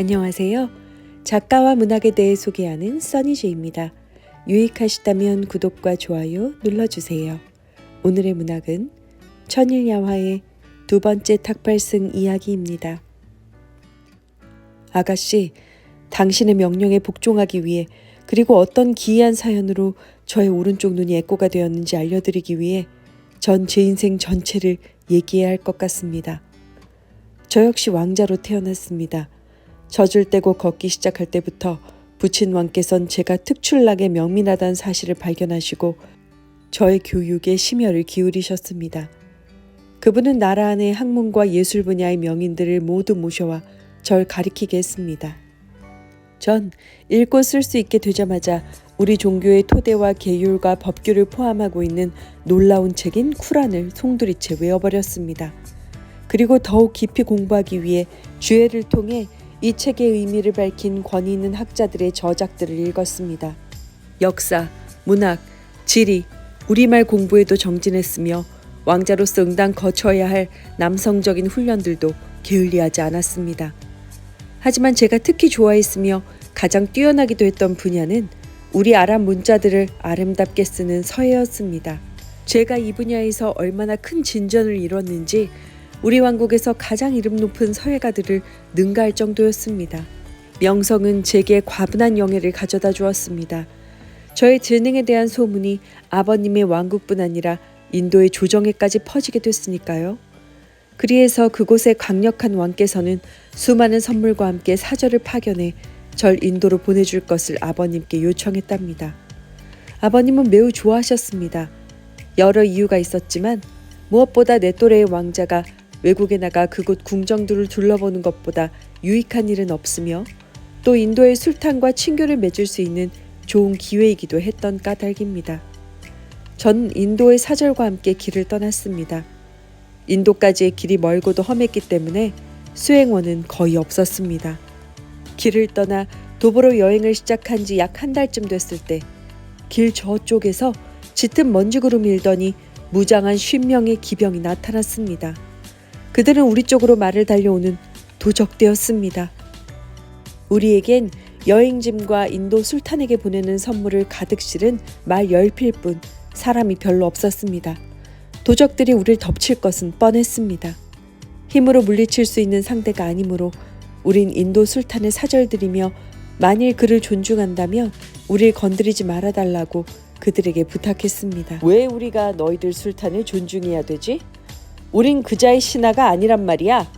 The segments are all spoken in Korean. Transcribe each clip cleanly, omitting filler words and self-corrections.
안녕하세요. 작가와 문학에 대해 소개하는 써니제입니다. 유익하시다면 구독과 좋아요 눌러주세요. 오늘의 문학은 천일야화의 두 번째 탁발승 이야기입니다. 아가씨, 당신의 명령에 복종하기 위해 그리고 어떤 기이한 사연으로 저의 오른쪽 눈이 애꼬가 되었는지 알려드리기 위해 전 제 인생 전체를 얘기해야 할 것 같습니다. 저 역시 왕자로 태어났습니다. 젖을 떼고 걷기 시작할 때부터 부친왕께선 제가 특출나게 명민하다는 사실을 발견하시고 저의 교육에 심혈을 기울이셨습니다. 그분은 나라 안의 학문과 예술 분야의 명인들을 모두 모셔와 절 가리키게 했습니다. 전 읽고 쓸 수 있게 되자마자 우리 종교의 토대와 계율과 법규를 포함하고 있는 놀라운 책인 쿠란을 송두리째 외워버렸습니다. 그리고 더욱 깊이 공부하기 위해 주해를 통해 이 책의 의미를 밝힌 권위 있는 학자들의 저작들을 읽었습니다. 역사, 문학, 지리, 우리말 공부에도 정진했으며 왕자로서 응당 거쳐야 할 남성적인 훈련들도 게을리하지 않았습니다. 하지만 제가 특히 좋아했으며 가장 뛰어나기도 했던 분야는 우리 아랍 문자들을 아름답게 쓰는 서예였습니다. 제가 이 분야에서 얼마나 큰 진전을 이뤘는지 우리 왕국에서 가장 이름 높은 서예가들을 능가할 정도였습니다. 명성은 제게 과분한 영예를 가져다 주었습니다. 저의 재능에 대한 소문이 아버님의 왕국뿐 아니라 인도의 조정에까지 퍼지게 됐으니까요. 그리해서 그곳의 강력한 왕께서는 수많은 선물과 함께 사절을 파견해 절 인도로 보내줄 것을 아버님께 요청했답니다. 아버님은 매우 좋아하셨습니다. 여러 이유가 있었지만 무엇보다 내 또래의 왕자가 외국에 나가 그곳 궁정들을 둘러보는 것보다 유익한 일은 없으며 또 인도의 술탄과 친교를 맺을 수 있는 좋은 기회이기도 했던 까닭입니다. 전 인도의 사절과 함께 길을 떠났습니다. 인도까지의 길이 멀고도 험했기 때문에 수행원은 거의 없었습니다. 길을 떠나 도보로 여행을 시작한 지 약 한 달쯤 됐을 때 길 저쪽에서 짙은 먼지구름이 일더니 무장한 50명의 기병이 나타났습니다. 그들은 우리 쪽으로 말을 달려오는 도적대였습니다. 우리에겐 여행짐과 인도 술탄에게 보내는 선물을 가득 실은 말 10필뿐 사람이 별로 없었습니다. 도적들이 우리를 덮칠 것은 뻔했습니다. 힘으로 물리칠 수 있는 상대가 아니므로 우린 인도 술탄을 사절드리며 만일 그를 존중한다면 우릴 건드리지 말아달라고 그들에게 부탁했습니다. 왜 우리가 너희들 술탄을 존중해야 되지? 우린 그자의 신하가 아니란 말이야.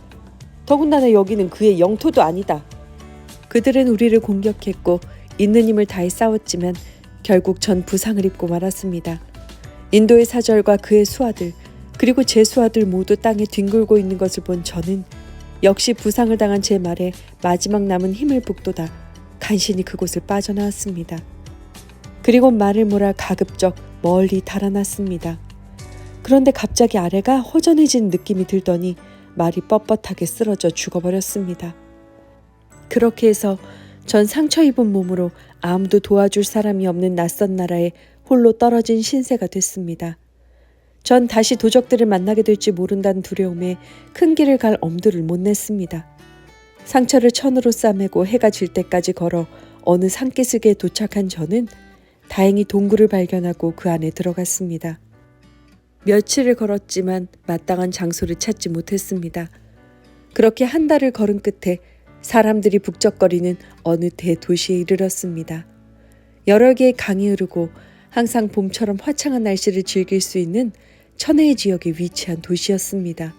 더군다나 여기는 그의 영토도 아니다. 그들은 우리를 공격했고 있는 힘을 다해 싸웠지만 결국 전 부상을 입고 말았습니다. 인도의 사절과 그의 수하들 그리고 제 수하들 모두 땅에 뒹굴고 있는 것을 본 저는 역시 부상을 당한 제 말에 마지막 남은 힘을 북돋아 간신히 그곳을 빠져나왔습니다. 그리고 말을 몰아 가급적 멀리 달아났습니다. 그런데 갑자기 아래가 허전해진 느낌이 들더니 말이 뻣뻣하게 쓰러져 죽어버렸습니다. 그렇게 해서 전 상처 입은 몸으로 아무도 도와줄 사람이 없는 낯선 나라에 홀로 떨어진 신세가 됐습니다. 전 다시 도적들을 만나게 될지 모른다는 두려움에 큰 길을 갈 엄두를 못 냈습니다. 상처를 천으로 싸매고 해가 질 때까지 걸어 어느 산기슭에 도착한 저는 다행히 동굴을 발견하고 그 안에 들어갔습니다. 며칠을 걸었지만 마땅한 장소를 찾지 못했습니다. 그렇게 한 달을 걸은 끝에 사람들이 북적거리는 어느 대도시에 이르렀습니다. 여러 개의 강이 흐르고 항상 봄처럼 화창한 날씨를 즐길 수 있는 천혜의 지역에 위치한 도시였습니다.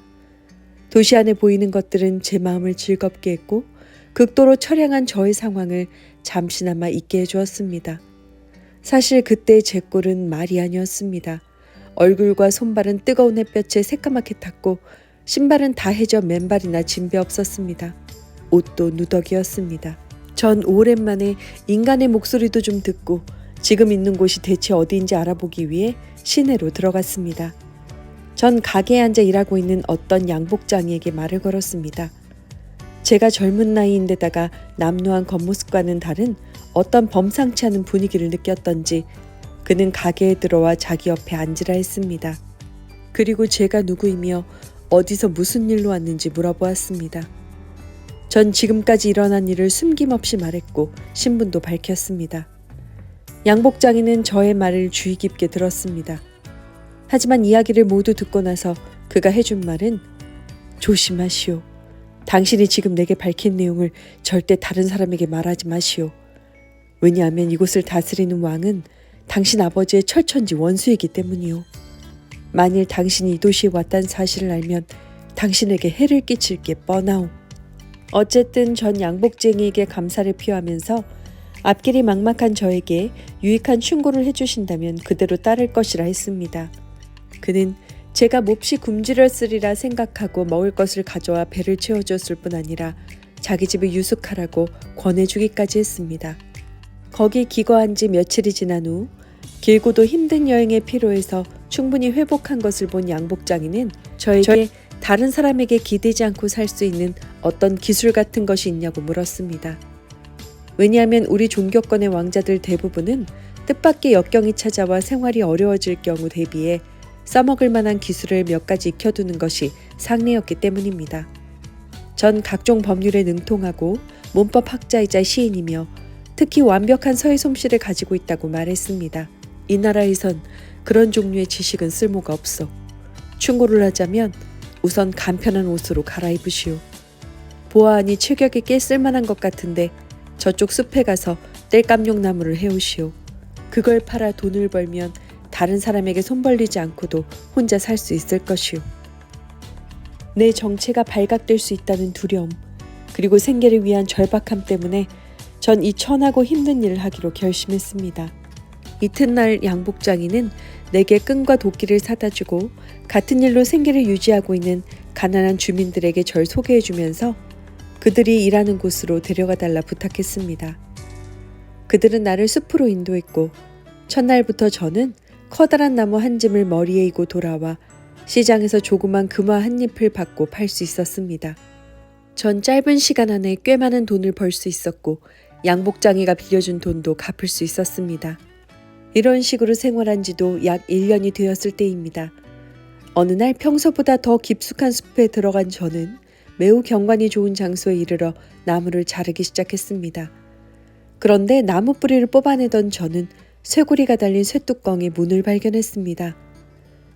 도시 안에 보이는 것들은 제 마음을 즐겁게 했고 극도로 처량한 저의 상황을 잠시나마 잊게 해주었습니다. 사실 그때 제 꼴은 말이 아니었습니다. 얼굴과 손발은 뜨거운 햇볕에 새까맣게 탔고 신발은 다 해져 맨발이나 진배 없었습니다. 옷도 누더기였습니다. 전 오랜만에 인간의 목소리도 좀 듣고 지금 있는 곳이 대체 어디인지 알아보기 위해 시내로 들어갔습니다. 전 가게에 앉아 일하고 있는 어떤 양복장이에게 말을 걸었습니다. 제가 젊은 나이인데다가 남루한 겉모습과는 다른 어떤 범상치 않은 분위기를 느꼈던지 그는 가게에 들어와 자기 옆에 앉으라 했습니다. 그리고 제가 누구이며 어디서 무슨 일로 왔는지 물어보았습니다. 전 지금까지 일어난 일을 숨김없이 말했고 신분도 밝혔습니다. 양복장이는 저의 말을 주의 깊게 들었습니다. 하지만 이야기를 모두 듣고 나서 그가 해준 말은 조심하시오. 당신이 지금 내게 밝힌 내용을 절대 다른 사람에게 말하지 마시오. 왜냐하면 이곳을 다스리는 왕은 당신 아버지의 철천지 원수이기 때문이오. 만일 당신이 이 도시에 왔다는 사실을 알면 당신에게 해를 끼칠 게 뻔하오. 어쨌든 전 양복쟁이에게 감사를 표하면서 앞길이 막막한 저에게 유익한 충고를 해주신다면 그대로 따를 것이라 했습니다. 그는 제가 몹시 굶주렸으리라 생각하고 먹을 것을 가져와 배를 채워줬을 뿐 아니라 자기 집에 유숙하라고 권해주기까지 했습니다. 거기 기거한 지 며칠이 지난 후 길고도 힘든 여행에 피로해서 충분히 회복한 것을 본 양복장이는 저에게 다른 사람에게 기대지 않고 살 수 있는 어떤 기술 같은 것이 있냐고 물었습니다. 왜냐하면 우리 종교권의 왕자들 대부분은 뜻밖의 역경이 찾아와 생활이 어려워질 경우 대비해 써먹을 만한 기술을 몇 가지 익혀두는 것이 상례였기 때문입니다. 전 각종 법률에 능통하고 문법학자이자 시인이며 특히 완벽한 서예 솜씨를 가지고 있다고 말했습니다. 이 나라에선 그런 종류의 지식은 쓸모가 없어. 충고를 하자면 우선 간편한 옷으로 갈아입으시오. 보아하니 체격에 꽤 쓸만한 것 같은데 저쪽 숲에 가서 땔감용 나무를 해오시오. 그걸 팔아 돈을 벌면 다른 사람에게 손 벌리지 않고도 혼자 살 수 있을 것이오. 내 정체가 발각될 수 있다는 두려움, 그리고 생계를 위한 절박함 때문에 전 이 천하고 힘든 일을 하기로 결심했습니다. 이튿날 양복장이는 내게 끈과 도끼를 사다 주고 같은 일로 생계를 유지하고 있는 가난한 주민들에게 절 소개해주면서 그들이 일하는 곳으로 데려가 달라 부탁했습니다. 그들은 나를 숲으로 인도했고 첫날부터 저는 커다란 나무 한 짐을 머리에 이고 돌아와 시장에서 조그만 금화 한 잎을 받고 팔 수 있었습니다. 전 짧은 시간 안에 꽤 많은 돈을 벌 수 있었고 양복장이가 빌려준 돈도 갚을 수 있었습니다. 이런 식으로 생활한 지도 약 1년이 되었을 때입니다. 어느 날 평소보다 더 깊숙한 숲에 들어간 저는 매우 경관이 좋은 장소에 이르러 나무를 자르기 시작했습니다. 그런데 나무 뿌리를 뽑아내던 저는 쇠고리가 달린 쇠뚜껑에 문을 발견했습니다.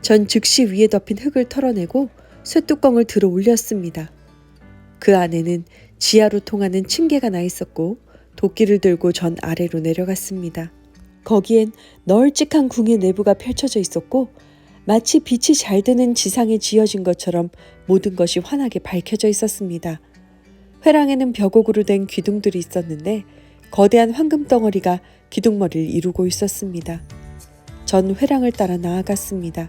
전 즉시 위에 덮인 흙을 털어내고 쇠뚜껑을 들어 올렸습니다. 그 안에는 지하로 통하는 층계가 나 있었고 도끼를 들고 전 아래로 내려갔습니다. 거기엔 널찍한 궁의 내부가 펼쳐져 있었고 마치 빛이 잘 드는 지상에 지어진 것처럼 모든 것이 환하게 밝혀져 있었습니다. 회랑에는 벽옥으로 된 기둥들이 있었는데 거대한 황금 덩어리가 기둥머리를 이루고 있었습니다. 전 회랑을 따라 나아갔습니다.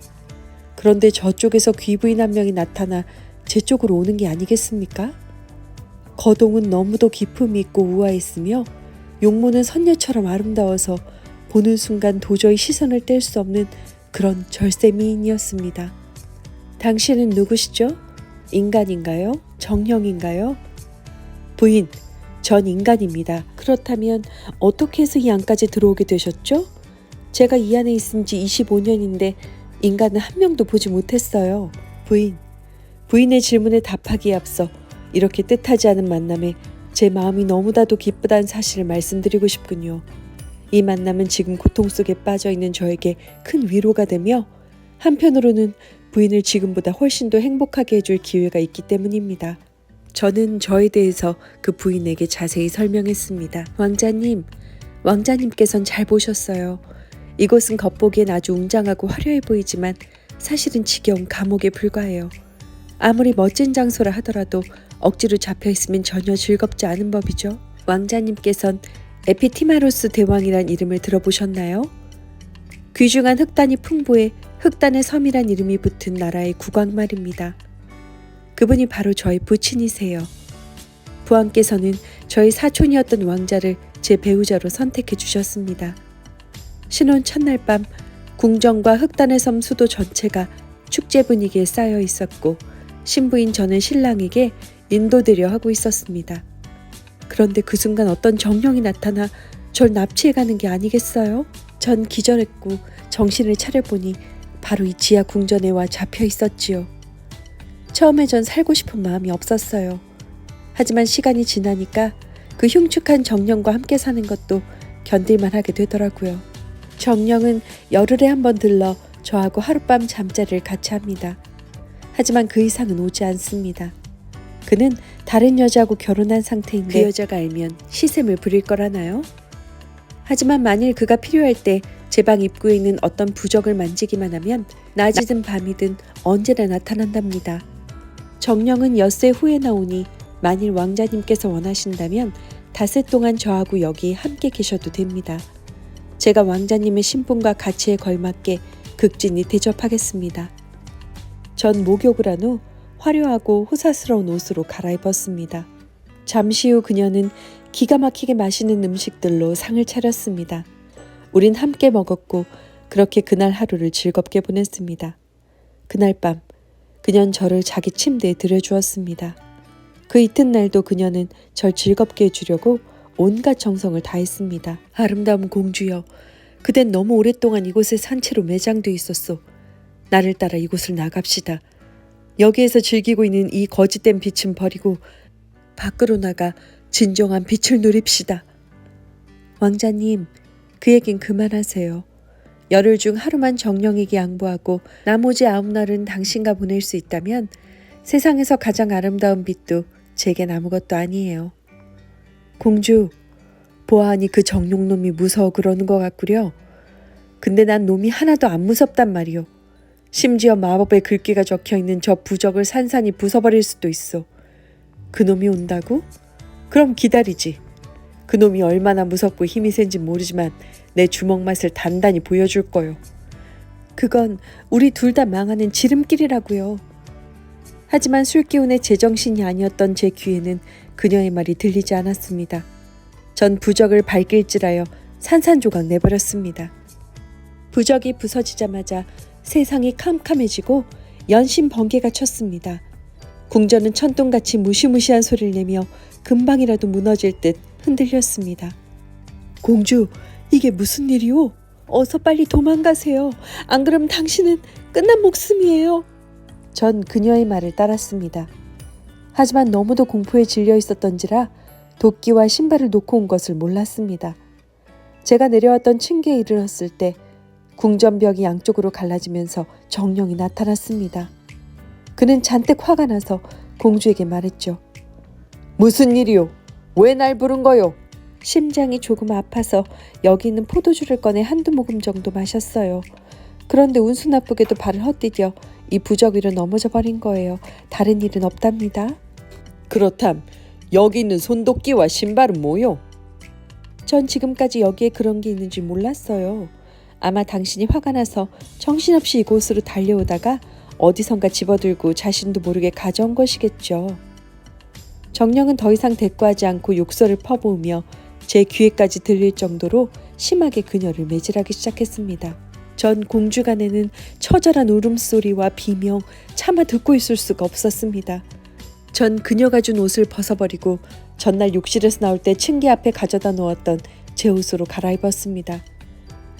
그런데 저쪽에서 귀부인 한 명이 나타나 제 쪽으로 오는 게 아니겠습니까? 거동은 너무도 기품이 있고 우아했으며 용모는 선녀처럼 아름다워서 보는 순간 도저히 시선을 뗄 수 없는 그런 절세 미인이었습니다. 당신은 누구시죠? 인간인가요? 정령인가요? 부인, 전 인간입니다. 그렇다면 어떻게 해서 이 안까지 들어오게 되셨죠? 제가 이 안에 있은 지 25년인데 인간은 한 명도 보지 못했어요. 부인의 질문에 답하기에 앞서 이렇게 뜻하지 않은 만남에 제 마음이 너무나도 기쁘다는 사실을 말씀드리고 싶군요. 이 만남은 지금 고통 속에 빠져있는 저에게 큰 위로가 되며 한편으로는 부인을 지금보다 훨씬 더 행복하게 해줄 기회가 있기 때문입니다. 저는 저에 대해서 그 부인에게 자세히 설명했습니다. 왕자님께선 잘 보셨어요. 이곳은 겉보기엔 아주 웅장하고 화려해 보이지만 사실은 지겨운 감옥에 불과해요. 아무리 멋진 장소라 하더라도 억지로 잡혀있으면 전혀 즐겁지 않은 법이죠. 왕자님께선 에피티마로스 대왕이란 이름을 들어보셨나요? 귀중한 흑단이 풍부해 흑단의 섬이란 이름이 붙은 나라의 국왕 말입니다. 그분이 바로 저의 부친이세요. 부왕께서는 저희 사촌이었던 왕자를 제 배우자로 선택해 주셨습니다. 신혼 첫날 밤 궁정과 흑단의 섬 수도 전체가 축제 분위기에 쌓여 있었고 신부인 저는 신랑에게 인도되려 하고 있었습니다. 그런데 그 순간 어떤 정령이 나타나 절 납치해가는 게 아니겠어요? 전 기절했고 정신을 차려보니 바로 이 지하 궁전에 와 잡혀 있었지요. 처음에 전 살고 싶은 마음이 없었어요. 하지만 시간이 지나니까 그 흉측한 정령과 함께 사는 것도 견딜만 하게 되더라고요. 정령은 열흘에 한 번 들러 저하고 하룻밤 잠자리를 같이 합니다. 하지만 그 이상은 오지 않습니다. 그는 다른 여자하고 결혼한 상태인데 그 여자가 알면 시샘을 부릴 거라나요? 하지만 만일 그가 필요할 때 제 방 입구에 있는 어떤 부적을 만지기만 하면 낮이든 밤이든 언제나 나타난답니다. 정령은 엿새 후에 나오니 만일 왕자님께서 원하신다면 닷새 동안 저하고 여기 함께 계셔도 됩니다. 제가 왕자님의 신분과 가치에 걸맞게 극진히 대접하겠습니다. 전 목욕을 한 후 화려하고 호사스러운 옷으로 갈아입었습니다. 잠시 후 그녀는 기가 막히게 맛있는 음식들로 상을 차렸습니다. 우린 함께 먹었고 그렇게 그날 하루를 즐겁게 보냈습니다. 그날 밤 그녀는 저를 자기 침대에 들여주었습니다. 그 이튿날도 그녀는 절 즐겁게 해주려고 온갖 정성을 다했습니다. 아름다운 공주여, 그댄 너무 오랫동안 이곳에 산채로 매장돼 있었소. 나를 따라 이곳을 나갑시다. 여기에서 즐기고 있는 이 거짓된 빛은 버리고 밖으로 나가 진정한 빛을 누립시다. 왕자님, 그 얘긴 그만하세요. 열흘 중 하루만 정령에게 양보하고 나머지 9날은 당신과 보낼 수 있다면 세상에서 가장 아름다운 빛도 제겐 아무것도 아니에요. 공주, 보아하니 그 정령놈이 무서워 그러는 것 같구려. 근데 난 놈이 하나도 안 무섭단 말이오. 심지어 마법의 글귀가 적혀있는 저 부적을 산산이 부숴버릴 수도 있어. 그놈이 온다고? 그럼 기다리지. 그놈이 얼마나 무섭고 힘이 센지 모르지만 내 주먹 맛을 단단히 보여줄 거요. 그건 우리 둘 다 망하는 지름길이라고요. 하지만 술기운의 제정신이 아니었던 제 귀에는 그녀의 말이 들리지 않았습니다. 전 부적을 발길질하여 산산조각 내버렸습니다. 부적이 부서지자마자 세상이 캄캄해지고 연신 번개가 쳤습니다. 궁전은 천둥같이 무시무시한 소리를 내며 금방이라도 무너질 듯 흔들렸습니다. 공주, 이게 무슨 일이오? 어서 빨리 도망가세요. 안 그럼 당신은 끝난 목숨이에요. 전 그녀의 말을 따랐습니다. 하지만 너무도 공포에 질려 있었던지라 도끼와 신발을 놓고 온 것을 몰랐습니다. 제가 내려왔던 층계에 이르렀을 때 궁전벽이 양쪽으로 갈라지면서 정령이 나타났습니다. 그는 잔뜩 화가 나서 공주에게 말했죠. 무슨 일이오? 왜 날 부른 거요? 심장이 조금 아파서 여기 있는 포도주를 꺼내 한두 모금 정도 마셨어요. 그런데 운수 나쁘게도 발을 헛디뎌 이 부적 위로 넘어져 버린 거예요. 다른 일은 없답니다. 그렇담 여기 있는 손도끼와 신발은 뭐요? 전 지금까지 여기에 그런 게 있는지 몰랐어요. 아마 당신이 화가 나서 정신없이 이곳으로 달려오다가 어디선가 집어들고 자신도 모르게 가져온 것이겠죠. 정령은 더 이상 대꾸하지 않고 욕설을 퍼부으며 제 귀에까지 들릴 정도로 심하게 그녀를 매질하기 시작했습니다. 전 공주간에는 처절한 울음소리와 비명 차마 듣고 있을 수가 없었습니다. 전 그녀가 준 옷을 벗어버리고 전날 욕실에서 나올 때 층계 앞에 가져다 놓았던 제 옷으로 갈아입었습니다.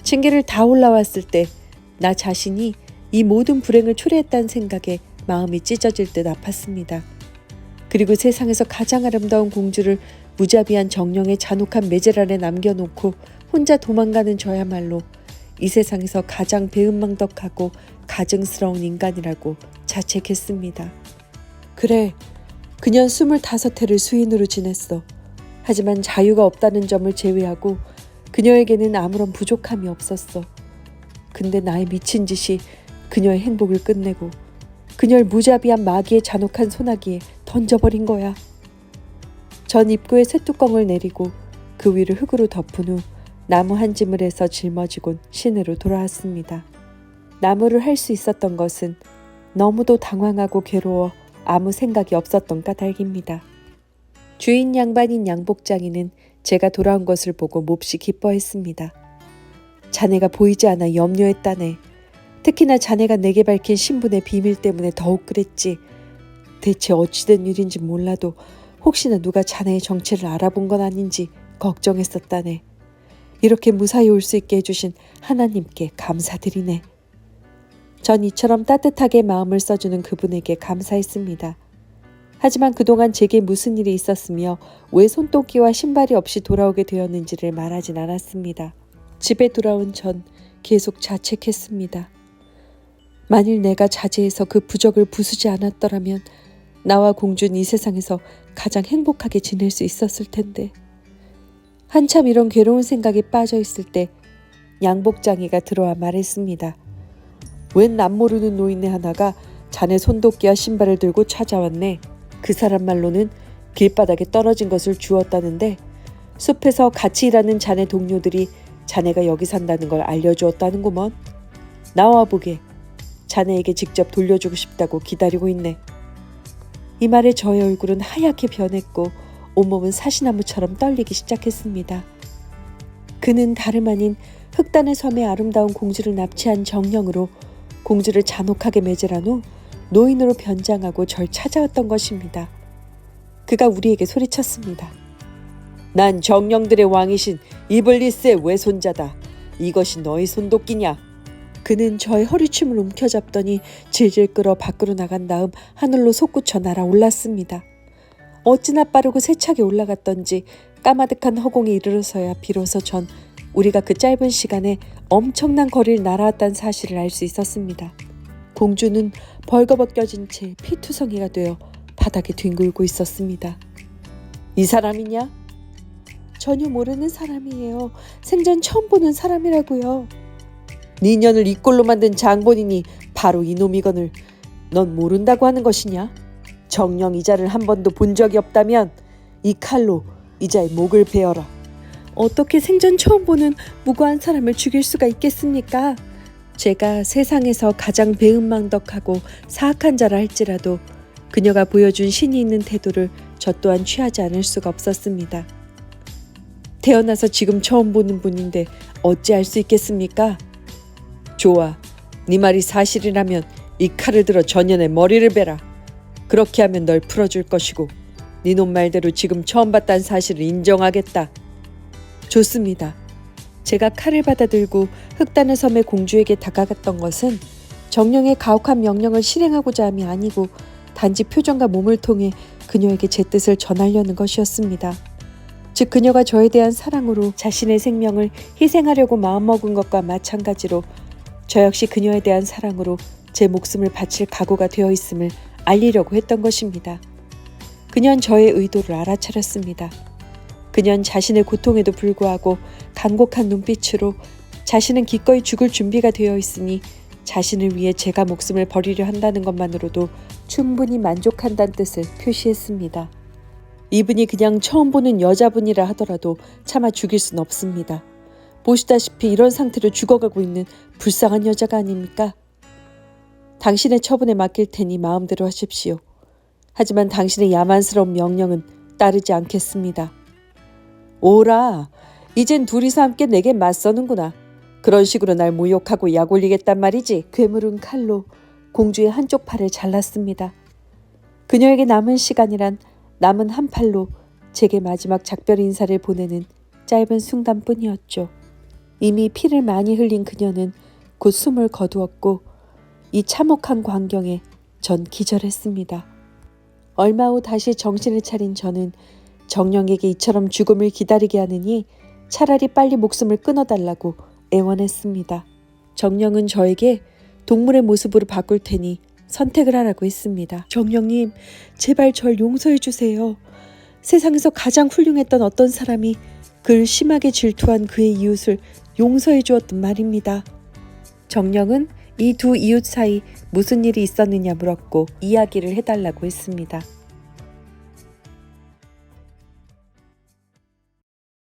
층계를 다 올라왔을 때 나 자신이 이 모든 불행을 초래했다는 생각에 마음이 찢어질 듯 아팠습니다. 그리고 세상에서 가장 아름다운 공주를 무자비한 정령의 잔혹한 매질 아래 남겨놓고 혼자 도망가는 저야말로 이 세상에서 가장 배은망덕하고 가증스러운 인간이라고 자책했습니다. 그래, 그년 25해를 수인으로 지냈어. 하지만 자유가 없다는 점을 제외하고 그녀에게는 아무런 부족함이 없었어. 근데 나의 미친 짓이 그녀의 행복을 끝내고 그녀를 무자비한 마귀의 잔혹한 소나기에 던져버린 거야. 전 입구에 쇠뚜껑을 내리고 그 위를 흙으로 덮은 후 나무 한 짐을 해서 짊어지곤 시내로 돌아왔습니다. 나무를 할 수 있었던 것은 너무도 당황하고 괴로워 아무 생각이 없었던 까닭입니다. 주인 양반인 양복장이는 제가 돌아온 것을 보고 몹시 기뻐했습니다. 자네가 보이지 않아 염려했다네. 특히나 자네가 내게 밝힌 신분의 비밀 때문에 더욱 그랬지. 대체 어찌된 일인지 몰라도 혹시나 누가 자네의 정체를 알아본 건 아닌지 걱정했었다네. 이렇게 무사히 올 수 있게 해주신 하나님께 감사드리네. 전 이처럼 따뜻하게 마음을 써주는 그분에게 감사했습니다. 하지만 그동안 제게 무슨 일이 있었으며 왜 손도끼와 신발이 없이 돌아오게 되었는지를 말하진 않았습니다. 집에 돌아온 전 계속 자책했습니다. 만일 내가 자제해서 그 부적을 부수지 않았더라면 나와 공주는 이 세상에서 가장 행복하게 지낼 수 있었을 텐데. 한참 이런 괴로운 생각에 빠져 있을 때 양복장이가 들어와 말했습니다. 웬 남모르는 노인네 하나가 자네 손도끼와 신발을 들고 찾아왔네. 그 사람 말로는 길바닥에 떨어진 것을 주었다는데 숲에서 같이 일하는 자네 동료들이 자네가 여기 산다는 걸 알려주었다는구먼. 나와 보게. 자네에게 직접 돌려주고 싶다고 기다리고 있네. 이 말에 저의 얼굴은 하얗게 변했고 온몸은 사시나무처럼 떨리기 시작했습니다. 그는 다름 아닌 흑단의 섬의 아름다운 공주를 납치한 정령으로 공주를 잔혹하게 매질한 후 노인으로 변장하고 절 찾아왔던 것입니다. 그가 우리에게 소리쳤습니다. 난 정령들의 왕이신 이블리스의 외손자다. 이것이 너희 손도끼냐? 그는 저의 허리춤을 움켜잡더니 질질 끌어 밖으로 나간 다음 하늘로 솟구쳐 날아올랐습니다. 어찌나 빠르고 세차게 올라갔던지 까마득한 허공에 이르러서야 비로소 전 우리가 그 짧은 시간에 엄청난 거리를 날아왔다는 사실을 알 수 있었습니다. 공주는 벌거벗겨진 채 피투성이가 되어 바닥에 뒹굴고 있었습니다. 이 사람이냐? 전혀 모르는 사람이에요. 생전 처음 보는 사람이라고요. 네 년을 이 꼴로 만든 장본인이 바로 이놈이거늘 넌 모른다고 하는 것이냐? 정령 이자를 한 번도 본 적이 없다면 이 칼로 이자의 목을 베어라. 어떻게 생전 처음 보는 무고한 사람을 죽일 수가 있겠습니까? 제가 세상에서 가장 배은망덕하고 사악한 자라 할지라도 그녀가 보여준 신이 있는 태도를 저 또한 취하지 않을 수가 없었습니다. 태어나서 지금 처음 보는 분인데 어찌 알 수 있겠습니까? 좋아, 네 말이 사실이라면 이 칼을 들어 전년의 머리를 베라. 그렇게 하면 널 풀어줄 것이고 네 놈 말대로 지금 처음 봤다는 사실을 인정하겠다. 좋습니다. 제가 칼을 받아들고 흑단의 섬의 공주에게 다가갔던 것은 정령의 가혹한 명령을 실행하고자 함이 아니고 단지 표정과 몸을 통해 그녀에게 제 뜻을 전하려는 것이었습니다. 즉 그녀가 저에 대한 사랑으로 자신의 생명을 희생하려고 마음먹은 것과 마찬가지로 저 역시 그녀에 대한 사랑으로 제 목숨을 바칠 각오가 되어 있음을 알리려고 했던 것입니다. 그녀는 저의 의도를 알아차렸습니다. 그녀는 자신의 고통에도 불구하고 간곡한 눈빛으로 자신은 기꺼이 죽을 준비가 되어 있으니 자신을 위해 제가 목숨을 버리려 한다는 것만으로도 충분히 만족한다는 뜻을 표시했습니다. 이분이 그냥 처음 보는 여자분이라 하더라도 차마 죽일 순 없습니다. 보시다시피 이런 상태로 죽어가고 있는 불쌍한 여자가 아닙니까? 당신의 처분에 맡길 테니 마음대로 하십시오. 하지만 당신의 야만스러운 명령은 따르지 않겠습니다. 오라, 이젠 둘이서 함께 내게 맞서는구나. 그런 식으로 날 모욕하고 약 올리겠단 말이지. 괴물은 칼로 공주의 한쪽 팔을 잘랐습니다. 그녀에게 남은 시간이란 남은 한 팔로 제게 마지막 작별 인사를 보내는 짧은 순간뿐이었죠. 이미 피를 많이 흘린 그녀는 곧 숨을 거두었고 이 참혹한 광경에 전 기절했습니다. 얼마 후 다시 정신을 차린 저는 정령에게 이처럼 죽음을 기다리게 하느니 차라리 빨리 목숨을 끊어달라고 애원했습니다. 정령은 저에게 동물의 모습으로 바꿀 테니 선택을 하라고 했습니다. 정령님, 제발 절 용서해 주세요. 세상에서 가장 훌륭했던 어떤 사람이 그를 심하게 질투한 그의 이웃을 용서해 주었단 말입니다. 정령은 이 두 이웃 사이 무슨 일이 있었느냐 물었고 이야기를 해달라고 했습니다.